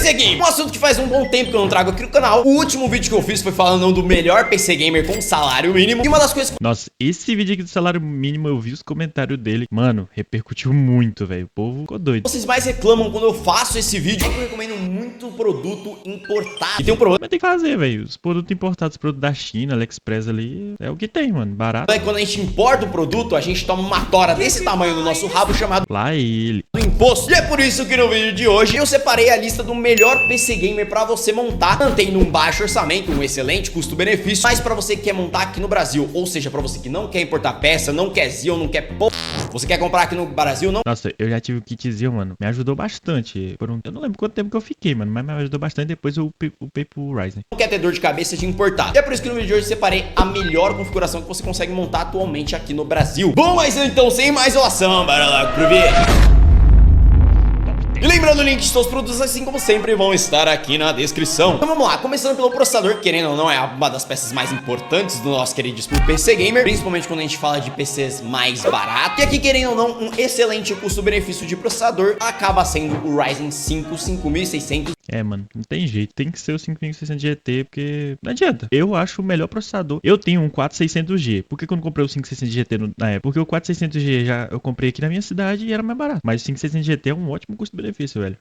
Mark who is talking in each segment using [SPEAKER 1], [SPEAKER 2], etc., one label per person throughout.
[SPEAKER 1] PC Game, um assunto que faz um bom tempo que eu não trago aqui no canal. O último vídeo que eu fiz foi falando do melhor PC Gamer com salário mínimo. E uma das coisas...
[SPEAKER 2] Nossa, esse vídeo aqui do salário mínimo, eu vi os comentários dele. Mano, repercutiu muito, velho. O povo ficou doido.
[SPEAKER 1] Vocês mais reclamam quando eu faço esse vídeo é que eu recomendo muito produto importado. E tem um problema...
[SPEAKER 2] Mas tem que fazer, velho. Os produtos importados, produtos da China, AliExpress ali, é o que tem, mano. Barato.
[SPEAKER 1] É quando a gente importa o produto, a gente toma uma tora desse tamanho no nosso rabo chamado
[SPEAKER 2] Lá ele.
[SPEAKER 1] imposto. E é por isso que no vídeo de hoje eu separei a lista do melhor PC Gamer pra você montar, mantendo um baixo orçamento, um excelente custo-benefício, mas pra você que quer montar aqui no Brasil, ou seja, pra você que não quer importar peça, não quer Xeon, não quer você quer comprar aqui no Brasil, não...
[SPEAKER 2] Nossa, eu já tive o kitzinho, mano. Me ajudou bastante. Eu não lembro quanto tempo que eu fiquei, mano, mas me ajudou bastante. Depois eu upei pro Ryzen.
[SPEAKER 1] Não quer ter dor de cabeça de importar. E é por isso que no vídeo de hoje eu separei a melhor configuração que você consegue montar atualmente aqui no Brasil. Bom, mas então, sem mais enrolação, bora lá pro vídeo. E lembrando, o link de todos os produtos, assim como sempre, vão estar aqui na descrição. Então vamos lá, começando pelo processador, que querendo ou não é uma das peças mais importantes do nosso queridíssimo PC Gamer, principalmente quando a gente fala de PCs mais baratos. E aqui, querendo ou não, um excelente custo-benefício de processador acaba sendo o Ryzen 5 5600.
[SPEAKER 2] É, mano, não tem jeito. Tem que ser o 5600 GT, porque não adianta. Eu acho o melhor processador. Eu tenho um 4600G. Por que eu não comprei o 5600 GT na época? Porque o 4600G já eu comprei aqui na minha cidade e era mais barato. Mas o 5600 GT é um ótimo custo-benefício, velho.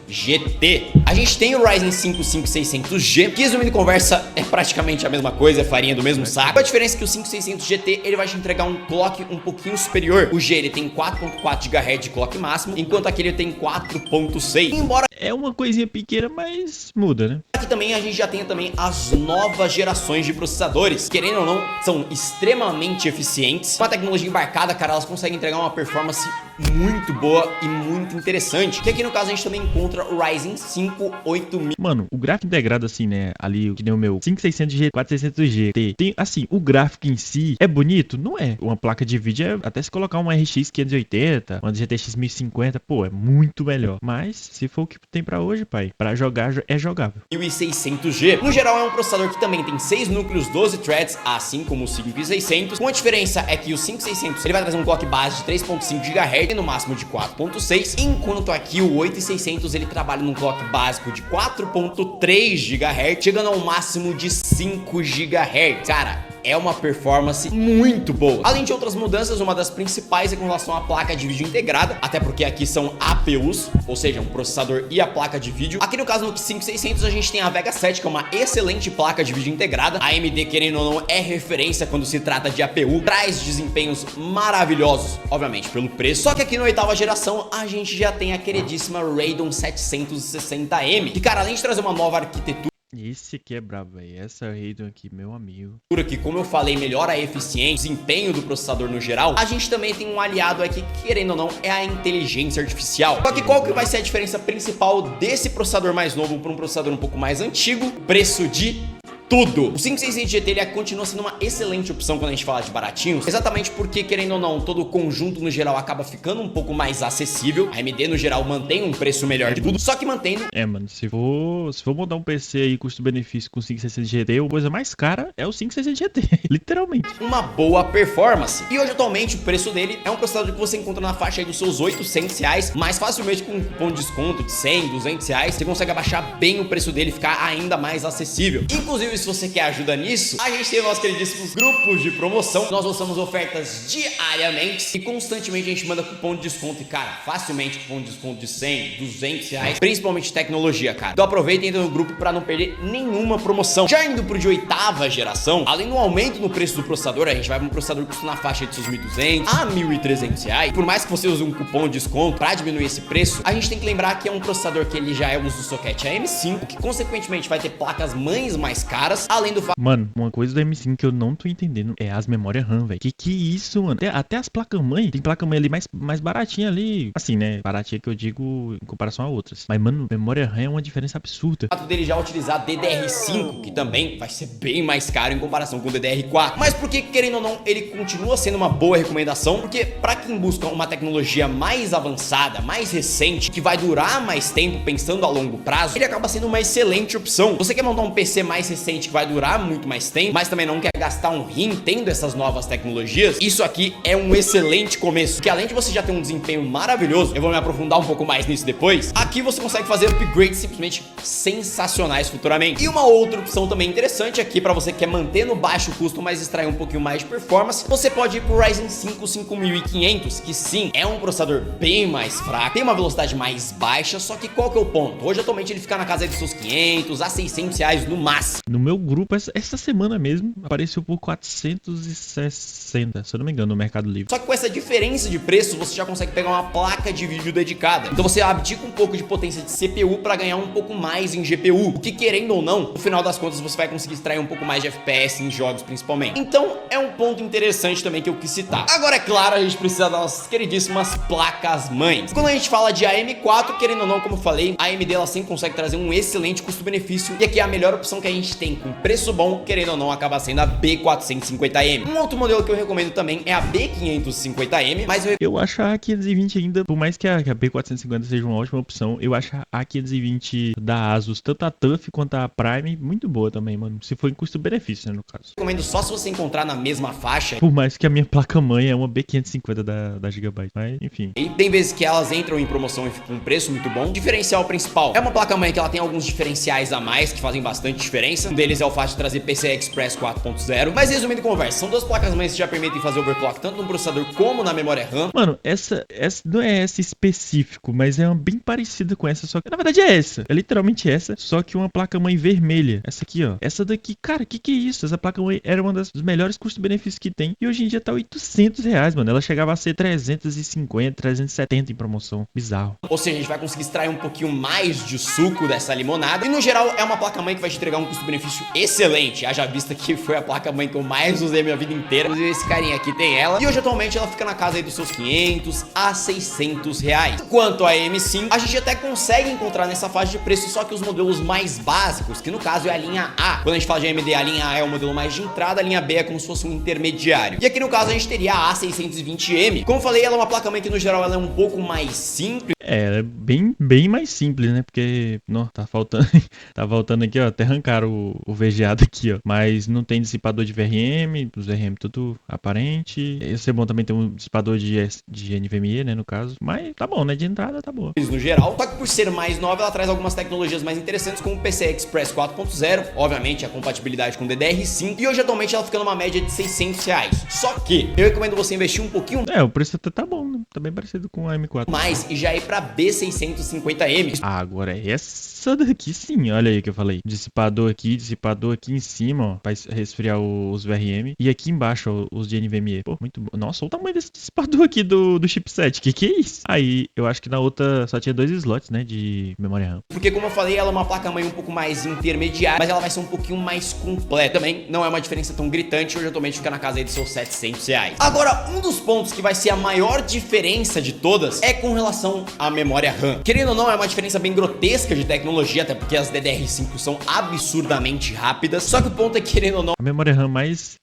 [SPEAKER 1] GT. A gente tem o Ryzen 5 5600G, que resumindo conversa é praticamente a mesma coisa, é farinha do mesmo saco. A diferença é que o 5600 GT ele vai te entregar um clock um pouquinho superior. O G ele tem 4.4 GHz de clock máximo, enquanto aquele tem 4.6. Embora
[SPEAKER 2] é uma coisinha pequena, mas muda, né?
[SPEAKER 1] aqui também a gente já tem também as novas gerações de processadores, querendo ou não, são extremamente eficientes. Com a tecnologia embarcada, cara, elas conseguem entregar uma performance muito boa e muito interessante. Que aqui no caso a gente também encontra o Ryzen 5 8000.
[SPEAKER 2] Mano, o gráfico integrado assim, né, ali, que nem o meu 5600G, 4600G, tem, assim, o gráfico em si é bonito? Não é. Uma placa de vídeo é, até se colocar uma RX 580, uma GTX 1050, pô, é muito melhor. Mas, se for o que tem pra hoje, pai, pra jogar é jogável.
[SPEAKER 1] 1600G. No geral é um processador que também tem 6 núcleos, 12 threads, assim como o 5600. Com a diferença é que o 5600 ele vai trazer um clock base de 3.5 GHz e no máximo de 4.6, enquanto aqui o 8600 ele trabalha num clock básico de 4.3 GHz, chegando ao máximo de 5 GHz. Cara, é uma performance muito boa. Além de outras mudanças, uma das principais é com relação à placa de vídeo integrada, até porque aqui são APUs, ou seja, um processador e a placa de vídeo. Aqui no caso no 5600 a gente tem a Vega 7, que é uma excelente placa de vídeo integrada. A AMD, querendo ou não, é referência quando se trata de APU, traz desempenhos maravilhosos, obviamente pelo preço. Só que aqui na 8ª geração a gente já tem a queridíssima Radeon 760M, que, cara, além de trazer uma nova arquitetura,
[SPEAKER 2] Esse aqui é brabo, velho. Essa Radeon aqui, meu amigo.
[SPEAKER 1] que, como eu falei, melhora a eficiência, desempenho do processador no geral, a gente também tem um aliado aqui que, querendo ou não, é a inteligência artificial. Só que qual que vai ser a diferença principal desse processador mais novo para um processador um pouco mais antigo? Preço de tudo. O 5600 GT ele continua sendo uma excelente opção quando a gente fala de baratinhos, exatamente porque, querendo ou não, todo o conjunto no geral acaba ficando um pouco mais acessível. A AMD no geral mantém um preço melhor de tudo, só que mantendo...
[SPEAKER 2] É, mano, se for montar um PC aí custo-benefício com 5600 GT, a coisa mais cara é o 5600 GT, literalmente.
[SPEAKER 1] Uma boa performance. E hoje, atualmente, o preço dele é um processador que você encontra na faixa aí dos seus R$800, mais facilmente com um cupom de desconto de 100, R$200, você consegue abaixar bem o preço dele e ficar ainda mais acessível. Inclusive, se você quer ajuda nisso, a gente tem os nossos queridíssimos grupos de promoção. Nós lançamos ofertas diariamente e constantemente a gente manda cupom de desconto. E, cara, facilmente cupom de desconto de 100, R$200, principalmente tecnologia, cara. Então aproveita e entra no grupo pra não perder nenhuma promoção. Já indo pro de 8ª geração, além do aumento no preço do processador, a gente vai pra um processador que custa na faixa de seus R$1.200 a R$1.300. Por mais que você use um cupom de desconto pra diminuir esse preço, a gente tem que lembrar que é um processador que ele já é uso do socket AM5, que consequentemente vai ter placas mães mais caras, além do...
[SPEAKER 2] Mano, uma coisa do M5 que eu não tô entendendo é as memórias RAM, velho. Que isso, mano? Até as placas-mãe, tem placa-mãe ali mais baratinha ali. Assim, né? Baratinha que eu digo em comparação a outras. Mas, mano, memória RAM é uma diferença absurda.
[SPEAKER 1] O fato dele já utilizar DDR5, que também vai ser bem mais caro em comparação com o DDR4. Mas porque, querendo ou não, ele continua sendo uma boa recomendação, porque pra quem busca uma tecnologia mais avançada, mais recente, que vai durar mais tempo pensando a longo prazo, ele acaba sendo uma excelente opção. Você quer montar um PC mais recente eficiente, que vai durar muito mais tempo, mas também não quer gastar um rim tendo essas novas tecnologias, isso aqui é um excelente começo, porque além de você já ter um desempenho maravilhoso, eu vou me aprofundar um pouco mais nisso depois, aqui você consegue fazer upgrades simplesmente sensacionais futuramente. E uma outra opção também interessante aqui para você que quer manter no baixo custo, mas extrair um pouquinho mais de performance, você pode ir pro Ryzen 5 5500, que sim, é um processador bem mais fraco, tem uma velocidade mais baixa, só que qual que é o ponto? Hoje atualmente ele fica na casa dos seus 500 a 600 reais no máximo.
[SPEAKER 2] No meu grupo, essa semana mesmo, apareceu por 460, se eu não me engano, no Mercado Livre.
[SPEAKER 1] Só que com essa diferença de preço, você já consegue pegar uma placa de vídeo dedicada. Então você abdica um pouco de potência de CPU para ganhar um pouco mais em GPU, o que querendo ou não, no final das contas você vai conseguir extrair um pouco mais de FPS em jogos principalmente. Então é um ponto interessante também que eu quis citar. Agora é claro, a gente precisa das nossas queridíssimas placas mães. Quando a gente fala de AM4, querendo ou não, como eu falei, a AMD ela sempre consegue trazer um excelente custo-benefício e aqui é a melhor opção que a gente tem com preço bom, querendo ou não, acaba sendo a B450M. Um outro modelo que eu recomendo também é a B550M, mas
[SPEAKER 2] eu acho a A520 ainda, por mais que a B450 seja uma ótima opção, eu acho a A520 da Asus, tanto a TUF quanto a Prime, muito boa também, mano. Se for em custo-benefício, né, no caso.
[SPEAKER 1] Recomendo só se você encontrar na mesma faixa.
[SPEAKER 2] Por mais que a minha placa-mãe é uma B550 da Gigabyte, mas enfim.
[SPEAKER 1] E tem vezes que elas entram em promoção e ficam com um preço muito bom. O diferencial principal é uma placa-mãe que ela tem alguns diferenciais a mais que fazem bastante diferença. Um deles é o fato de trazer PCI Express 4.0. Mas resumindo a conversa, são duas placas-mães que já permitem fazer overclock tanto no processador como na memória RAM.
[SPEAKER 2] Mano, essa não é essa específico, mas é uma bem parecida com essa, só que na verdade é essa. É literalmente essa, só que uma placa-mãe vermelha. Essa aqui, ó. Essa daqui, cara, que é isso? Essa placa-mãe era uma dos melhores custo-benefícios que tem. E hoje em dia tá 800 reais, mano. Ela chegava a ser 350, 370 em promoção. Bizarro.
[SPEAKER 1] Ou seja, a gente vai conseguir extrair um pouquinho mais de suco dessa limonada. E no geral, é uma placa-mãe que vai te entregar um custo-benefício excelente. Haja vista que foi a placa-mãe que eu mais usei a minha vida inteira. Inclusive, esse carinha aqui tem ela. E hoje, atualmente, ela fica na casa aí dos seus 500 a 600 reais. Quanto a M5, a gente até consegue encontrar nessa faixa de preço, só que os modelos mais básicos, que no caso é a linha A. Quando a gente fala de AMD, a linha A é o modelo mais de entrada, a linha B é como se fosse um intermediário. E aqui no caso a gente teria a A620M. Como eu falei, ela é uma placa-mãe que no geral ela é um pouco mais simples.
[SPEAKER 2] É, é bem mais simples, né? Porque, não, tá faltando tá faltando aqui, ó, até arrancaram o VGA daqui, ó. Mas não tem dissipador de VRM, os VRM tudo aparente. Ia ser bom também ter um dissipador de NVMe, né, no caso. Mas tá bom, né? De entrada tá boa.
[SPEAKER 1] No geral, só que por ser mais nova, ela traz algumas tecnologias mais interessantes, como o PCI Express 4.0, obviamente a compatibilidade com DDR5, e hoje atualmente ela fica numa média de 600 reais. Só que eu recomendo você investir um pouquinho.
[SPEAKER 2] É, o preço até tá bom, né? Tá bem parecido com a M4.
[SPEAKER 1] Mais e já ir pra B650M.
[SPEAKER 2] Ah, agora essa daqui sim, olha aí que eu falei. Dissipador aqui em cima, ó, pra resfriar os VRM. E aqui embaixo, ó, os de NVMe. Pô, muito bom. Nossa, olha o tamanho desse dissipador aqui do chipset. Que é isso? Aí, eu acho que na outra só tinha 2 slots, né, de memória RAM.
[SPEAKER 1] Porque como eu falei, ela é uma placa-mãe um pouco mais intermediária, mas ela vai ser um pouquinho mais completa. Também não é uma diferença tão gritante, hoje atualmente fica na casa aí dos seus 700 reais. Agora, um dos pontos que vai ser a maior diferença de todas é com relação à memória RAM. Querendo ou não, é uma diferença bem grotesca de tecnologia, até porque as DDR5 são absurdamente rápidas. Só que o ponto é, querendo ou não,
[SPEAKER 2] a memória RAM mais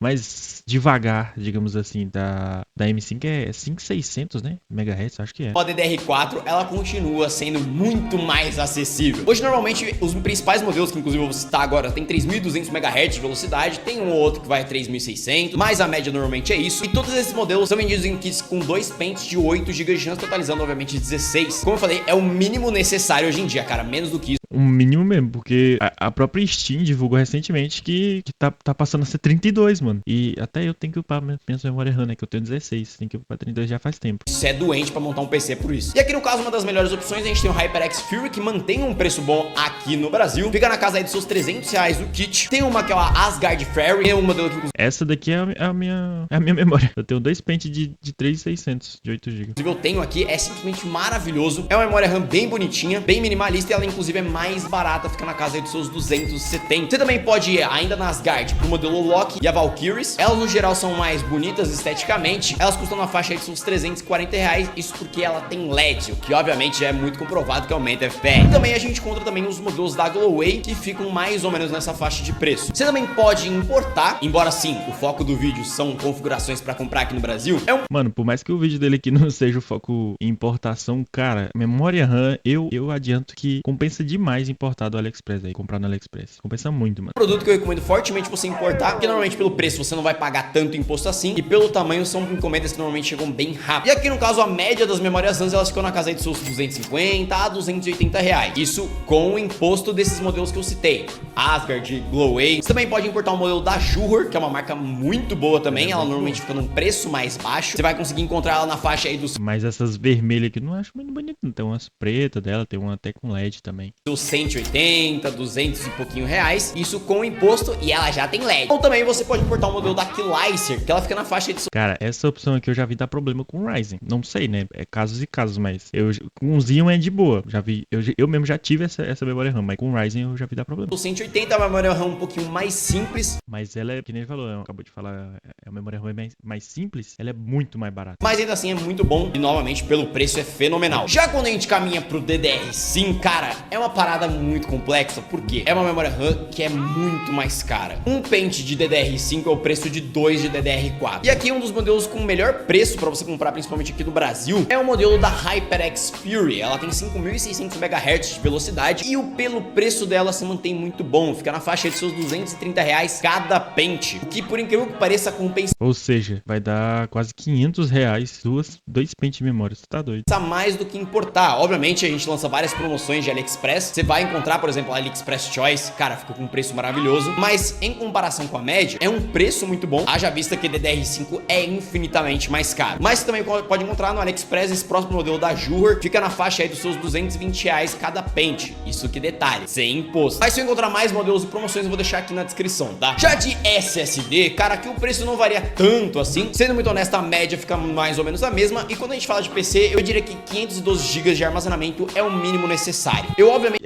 [SPEAKER 2] devagar, digamos assim, da M5 é 5600, né? MHz, acho que é.
[SPEAKER 1] a DDR4, ela continua sendo muito mais acessível. Hoje, normalmente, os principais modelos, que inclusive eu vou citar agora, tem 3200 MHz de velocidade, tem um ou outro que vai a 3600, mas a média normalmente é isso. E todos esses modelos são vendidos em kits com 2 pentes de 8 GB de RAM, totalizando, obviamente, 16. Como eu falei, é o mínimo necessário hoje em dia, cara, menos do que isso.
[SPEAKER 2] Um mínimo mesmo, porque a própria Steam divulgou recentemente que tá passando a ser 32, mano. E até eu tenho que upar minha memória RAM, né? Que eu tenho 16, tem que upar 32 já faz tempo.
[SPEAKER 1] Isso é doente pra montar um PC por isso. E aqui no caso, uma das melhores opções, a gente tem o HyperX Fury, que mantém um preço bom aqui no Brasil. Fica na casa aí dos seus 300 reais o kit. Tem uma que é a Asgard Fairy, tem um modelo que...
[SPEAKER 2] Essa daqui é a minha memória. Eu tenho 2 pentes de 3600, de 8 GB.
[SPEAKER 1] Inclusive eu tenho aqui, é simplesmente maravilhoso. É uma memória RAM bem bonitinha, bem minimalista, e ela inclusive é mais barata, fica na casa aí dos seus 270. Você também pode ir ainda na Asgard pro modelo Loki e a Valkyries. Elas no geral são mais bonitas esteticamente. Elas custam na faixa aí de uns 340 reais. Isso porque ela tem LED, o que obviamente já é muito comprovado que aumenta FPS. E também a gente encontra também os modelos da Gloway, que ficam mais ou menos nessa faixa de preço. Você também pode importar, embora sim, o foco do vídeo são configurações pra comprar aqui no Brasil.
[SPEAKER 2] Mano, por mais que o vídeo dele aqui não seja o foco em importação, cara, memória RAM, eu adianto que compensa demais demais importar do AliExpress aí, comprar no AliExpress. Compensa muito, mano.
[SPEAKER 1] Produto que eu recomendo fortemente você importar, porque normalmente pelo preço você não vai pagar tanto imposto assim, e pelo tamanho são encomendas que normalmente chegam bem rápido. E aqui no caso a média das memórias RAM elas ficam na casa aí de seus 250 a 280 reais. Isso com o imposto desses modelos que eu citei, Asgard, Gloway. Você também pode importar um modelo da Juhur, que é uma marca muito boa também, ela normalmente fica num preço mais baixo. Você vai conseguir encontrar ela na faixa aí dos
[SPEAKER 2] Mas essas vermelhas aqui não acho muito bonito, não. Tem umas pretas dela, tem uma até com LED também.
[SPEAKER 1] seus 180, 200 e pouquinho reais, isso com imposto, e ela já tem LED. Ou também você pode importar um modelo da Killicer, que ela fica na faixa de...
[SPEAKER 2] Cara, essa opção aqui eu já vi dar problema com o Ryzen. Não sei, né? É casos e casos, mas com o Xeon é de boa. Já vi, eu mesmo já tive essa memória RAM, mas com o Ryzen eu já vi dar problema.
[SPEAKER 1] 180 é uma memória RAM um pouquinho mais simples,
[SPEAKER 2] Mas ela é, que nem ele falou, acabou de falar, a memória RAM é mais simples, ela é muito mais barata.
[SPEAKER 1] mas ainda assim é muito bom e novamente pelo preço é fenomenal. Já quando a gente caminha pro DDR5, cara, é uma parada muito complexa, porque é uma memória RAM que é muito mais cara. Um pente de DDR5 é o preço de 2 de DDR4. E aqui um dos modelos com o melhor preço para você comprar, principalmente aqui no Brasil, é o modelo da HyperX Fury. Ela tem 5.600 MHz de velocidade e pelo preço dela se mantém muito bom, fica na faixa de seus 230 reais cada pente, o que por incrível que pareça compensa
[SPEAKER 2] Ou seja, vai dar quase 500 reais, dois pentes de memória, você tá doido.
[SPEAKER 1] mais do que importar. Obviamente a gente lança várias promoções de AliExpress, você vai encontrar, por exemplo, a AliExpress Choice, cara, fica com um preço maravilhoso, mas em comparação com a média, é um preço muito bom, haja vista que DDR5 é infinitamente mais caro. Mas você também pode encontrar no AliExpress esse próximo modelo da Juhur, fica na faixa aí dos seus 220 reais cada pente, isso que detalhe, sem imposto. Mas se eu encontrar mais modelos e promoções eu vou deixar aqui na descrição, tá? Já de SSD, cara, aqui o preço não varia tanto assim, sendo muito honesto, a média fica mais ou menos a mesma, e quando a gente fala de PC, eu diria que 512 GB de armazenamento é o mínimo necessário. Eu obviamente...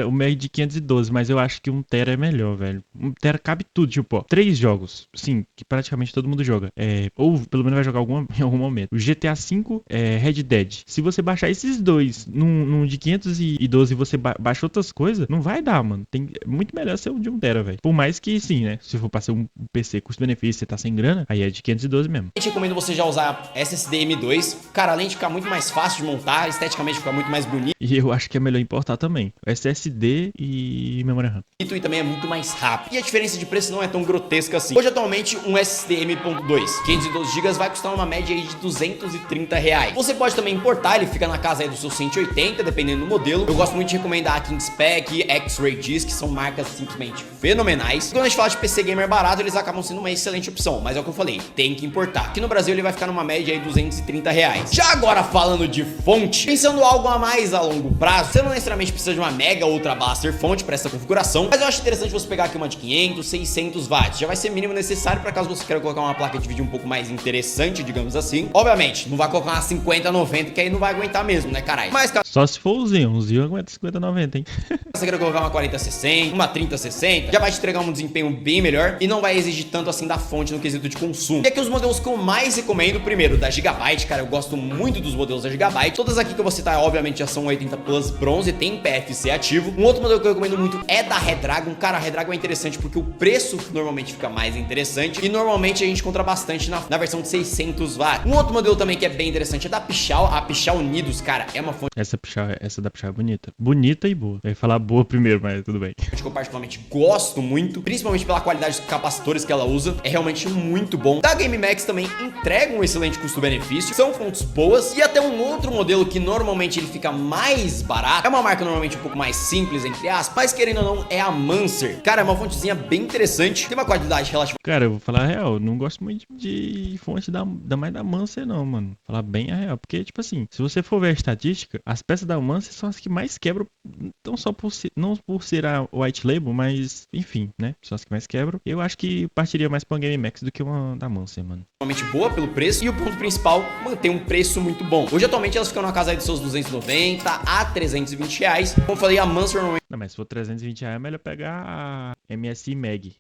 [SPEAKER 2] O meu é de 512, mas eu acho que 1 tera é melhor, velho. 1 tera cabe tudo, tipo, ó, 3 jogos, sim, que praticamente todo mundo joga. Ou pelo menos vai jogar em algum momento. O GTA V, Red Dead. Se você baixar esses dois num de 512 e você baixa outras coisas, não vai dar, mano. É muito melhor ser um de 1 tera, velho. Por mais que, sim, né, se for pra ser um PC custo-benefício, você tá sem grana, aí é de 512 mesmo.
[SPEAKER 1] Eu recomendo você já usar SSD M2, cara, além de ficar muito mais fácil de montar, esteticamente fica muito mais bonito
[SPEAKER 2] E eu acho que é melhor importar também. SSD e memória RAM.
[SPEAKER 1] e também é muito mais rápido. E a diferença de preço não é tão grotesca assim. Hoje, atualmente, um SSD M.2 512 GB vai custar uma média aí de 230 reais. Você pode também importar, ele fica na casa aí dos seus 180, dependendo do modelo. Eu gosto muito de recomendar a Kingspec, X-Ray Disk, que são marcas simplesmente fenomenais. E quando a gente fala de PC gamer barato, eles acabam sendo uma excelente opção, mas é o que eu falei, tem que importar. Aqui no Brasil ele vai ficar numa média aí de 230 reais. Já agora falando de fonte, pensando algo a mais a longo prazo, você não necessariamente precisa de uma Mega Ultra Blaster fonte para essa configuração, mas eu acho interessante você pegar aqui uma de 500, 600 watts. Já vai ser mínimo necessário para caso você queira colocar uma placa de vídeo um pouco mais interessante, digamos assim. Obviamente, não vai colocar uma 50, 90, que aí não vai aguentar mesmo, né, caralho? Mas caso
[SPEAKER 2] Só se for o Xeon aguenta 50, 90, hein?
[SPEAKER 1] você queira colocar uma 40, 60, uma 30, 60, já vai te entregar um desempenho bem melhor e não vai exigir tanto assim da fonte no quesito de consumo. E aqui os modelos que eu mais recomendo, primeiro, da Gigabyte, cara, eu gosto muito dos modelos da Gigabyte. Todas aqui que eu vou citar, obviamente, já são 80 Plus bronze, tem PFC ativo. Um outro modelo que eu recomendo muito é da Redragon. Cara, a Redragon é interessante porque o preço normalmente fica mais interessante e normalmente a gente encontra bastante na versão de 600 watts. Um outro modelo também que é bem interessante é da Pichau. A Pichau Unidos, cara, é uma fonte
[SPEAKER 2] Essa da Pichau é bonita. Bonita e boa. Eu ia falar boa primeiro, mas tudo bem.
[SPEAKER 1] que eu particularmente gosto muito, principalmente pela qualidade dos capacitores que ela usa, é realmente muito bom. Da GameMax também entrega um excelente custo-benefício, são fontes boas, e até um outro modelo que normalmente ele fica mais barato, é uma marca normalmente um pouco mais simples, entre aspas, mas querendo ou não, é a Mancer. Cara, é uma fontezinha bem interessante, tem uma qualidade relativa.
[SPEAKER 2] Cara, eu vou falar a real, eu não gosto muito de fonte da mais da Mancer não, mano. Falar bem a real, porque, tipo assim, se você for ver a estatística, as peças da Mancer são as que mais quebram, não só não por ser a white label, mas, enfim, né, são as que mais quebram. Eu acho que partiria mais pra uma GameMax do que uma da Mancer, mano.
[SPEAKER 1] Realmente boa pelo preço, e o ponto principal, manter um preço muito bom. Hoje, atualmente, elas ficam na casa aí dos seus 290 a 320 reais. Como eu falei, a Mancer normalmente
[SPEAKER 2] Não, mas se for 320 reais, é melhor pegar a MSI Mag,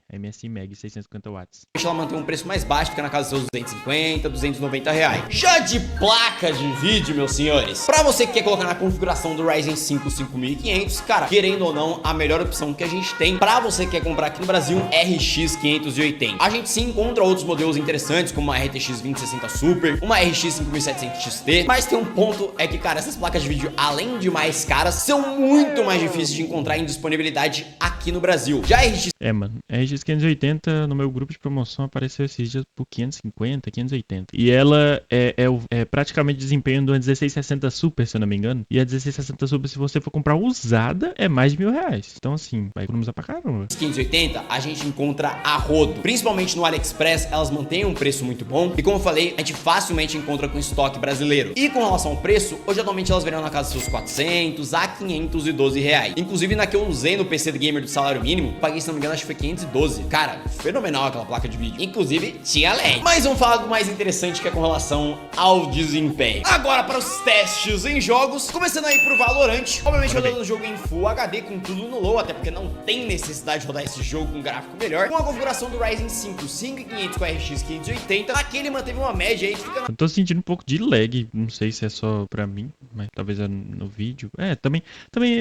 [SPEAKER 2] 650 watts.
[SPEAKER 1] ela mantém um preço mais baixo, fica na casa dos seus 250, 290 reais. Já de placa de vídeo, meus senhores, pra você que quer colocar na configuração do Ryzen 5 5500, cara, querendo ou não, a melhor opção que a gente tem pra você que quer comprar aqui no Brasil, RX 580. A gente sim encontra outros modelos interessantes, como uma RTX 2060 Super, uma RX 5700 XT, mas tem um ponto, é que, cara, essas placas de vídeo, além de mais caras, são muito muito mais difíceis de encontrar em disponibilidade aqui no Brasil. Já a RX
[SPEAKER 2] Mano, a RX 580 no meu grupo de promoção apareceu esses dias por 550, 580. E ela é praticamente desempenho do 1660 Super, se eu não me engano. E a 1660 Super, se você for comprar usada, é mais de R$1.000. Então, assim, vai economizar pra caramba.
[SPEAKER 1] 580 a gente encontra a rodo, principalmente no AliExpress, elas mantêm um preço muito bom e como eu falei, a gente facilmente encontra com estoque brasileiro. E com relação ao preço, hoje atualmente elas verão na casa dos seus 400 a 512 reais. Inclusive na que eu usei no PC do Gamer do salário mínimo, paguei, se não me engano, acho que foi 512. Cara, fenomenal aquela placa de vídeo. Inclusive tinha LED. Mas vamos falar do mais interessante, que é com relação ao desempenho. Agora para os testes em jogos, começando aí pro Valorant, obviamente rodando o jogo em Full HD com tudo no low, até porque não tem necessidade de rodar esse jogo com um gráfico melhor. Com a configuração do Ryzen 5 5500 com a RX 580, aqui ele manteve uma média aí que fica
[SPEAKER 2] Eu tô sentindo um pouco de lag, não sei se é só pra mim, mas talvez é no vídeo. Também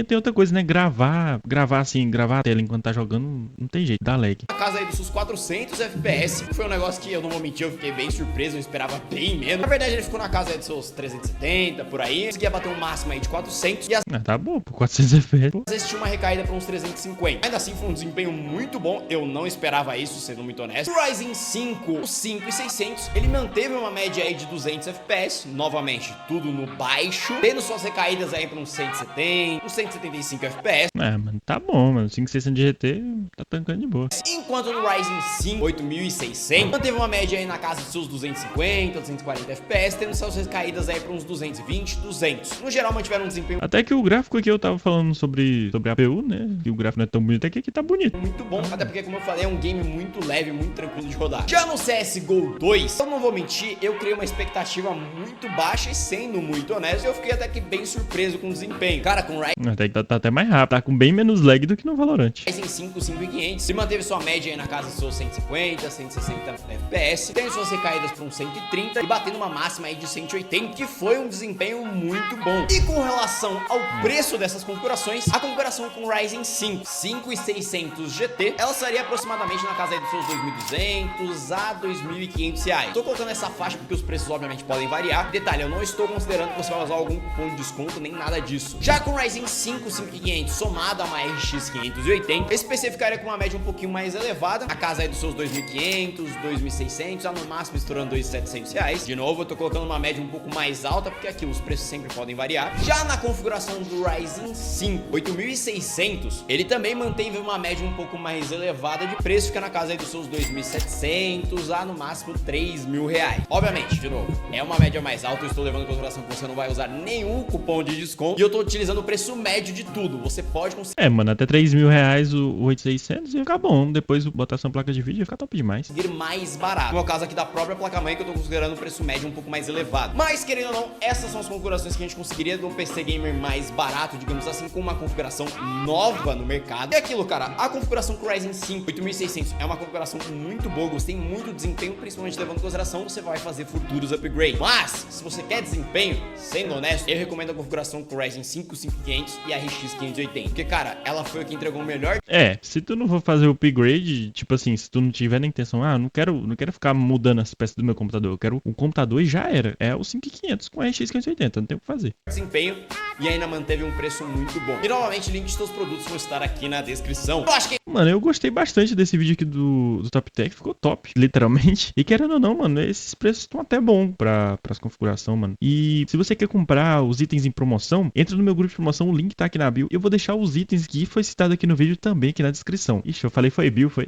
[SPEAKER 2] tem outra coisa, né? Gravar a tela enquanto tá jogando, não tem jeito, dá lag.
[SPEAKER 1] na casa aí dos seus 400 FPS. Foi um negócio que eu não vou mentir, eu fiquei bem surpreso, eu esperava bem menos. Na verdade ele ficou na casa aí dos seus 370, por aí. Conseguia bater um máximo aí de 400 e às
[SPEAKER 2] Tá bom, por 400 FPS.
[SPEAKER 1] vezes tinha uma recaída pra uns 350. Ainda assim foi um desempenho muito bom, eu não esperava isso, sendo muito honesto. O Ryzen 5, o 5600, ele manteve uma média aí de 200 FPS, novamente tudo no baixo, tendo suas recaídas aí pra uns 170, uns 175 FPS.
[SPEAKER 2] Mano, tá bom, mano. 5600 de GT tá tancando de boa.
[SPEAKER 1] Enquanto no Ryzen 5 8600 manteve uma média aí na casa dos seus 250, 240 FPS, tendo suas recaídas aí para uns 220, 200. No geral mantiveram um desempenho
[SPEAKER 2] Até que o gráfico aqui eu tava falando sobre a APU, né? Que o gráfico não é tão bonito, até que aqui tá bonito.
[SPEAKER 1] muito bom, até porque, como eu falei, é um game muito leve, muito tranquilo de rodar. Já no CSGO 2, eu não vou mentir, eu criei uma expectativa muito baixa e, sendo muito honesto, eu fiquei até que bem surpreso com o desempenho. Cara, com o
[SPEAKER 2] Até que tá até mais rápido, tá com bem menos lag do que no Valorant.
[SPEAKER 1] Ryzen 5 5500, ele manteve sua média aí na casa dos seus 150, 160 FPS, tem suas recaídas para uns 130 e batendo uma máxima aí de 180, que foi um desempenho muito bom. E com relação ao preço dessas configurações, a configuração com Ryzen 5 5600 GT, ela estaria aproximadamente na casa aí dos seus 2.200 a 2.500 reais. Tô colocando essa faixa porque os preços obviamente podem variar. Detalhe, eu não estou considerando que você vai usar algum cupom de desconto nem nada disso. Já com o Ryzen 5 5500 somado a uma RX 580, esse PC ficaria com uma média um pouquinho mais elevada, a casa aí dos seus 2.500, 2.600, a no máximo estourando 2.700 reais. De novo, eu tô colocando uma média um pouco mais alta, porque aqui os preços sempre podem variar. Já na configuração do Ryzen 5 8600, ele também manteve uma média um pouco mais elevada de preço, fica na casa aí dos seus 2.700 a no máximo 3.000 reais. Obviamente, de novo, é uma média mais alta, eu estou levando em consideração que você não vai usar nenhum cupom de desconto e eu tô utilizando o preço médio de tudo. Você pode conseguir
[SPEAKER 2] Mano, até 3.000 reais o 8600 ia ficar bom. Depois botar essa placa de vídeo ia ficar top demais.
[SPEAKER 1] mais barato. No meu caso aqui da própria placa-mãe, que eu tô considerando o preço médio um pouco mais elevado. Mas, querendo ou não, essas são as configurações que a gente conseguiria de um PC gamer mais barato, digamos assim, com uma configuração nova no mercado. E aquilo, cara, a configuração com o Ryzen 5 8600 é uma configuração muito boa, gostei muito do desempenho, principalmente levando em consideração você vai fazer futuros upgrades. Mas, se você quer desempenho, sendo honesto, eu recomendo a configuração com o Ryzen 5 5500 e a RX 580. Porque, cara, ela foi a que entregou o melhor.
[SPEAKER 2] Se tu não for fazer o upgrade, tipo assim, se tu não tiver na intenção, não quero ficar mudando as peças do meu computador, eu quero um computador e já era. É o 5500 com a RX 580, não tem o que fazer.
[SPEAKER 1] Desempenho e ainda manteve um preço muito bom. E novamente, links dos produtos vão estar aqui na descrição. Eu acho que
[SPEAKER 2] Mano, eu gostei bastante desse vídeo aqui do Top Tech, ficou top, literalmente. E querendo ou não, mano, esses preços estão até bons pras configuração, mano. E se você quer comprar os itens em promoção, entra no meu grupo de promoção, o link tá aqui na bio. Eu vou deixar os itens que foi citado aqui no vídeo também aqui na descrição. Ixi, eu falei foi bio, foi.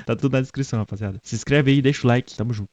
[SPEAKER 2] Tá tudo na descrição, rapaziada. Se inscreve aí, deixa o like, tamo junto.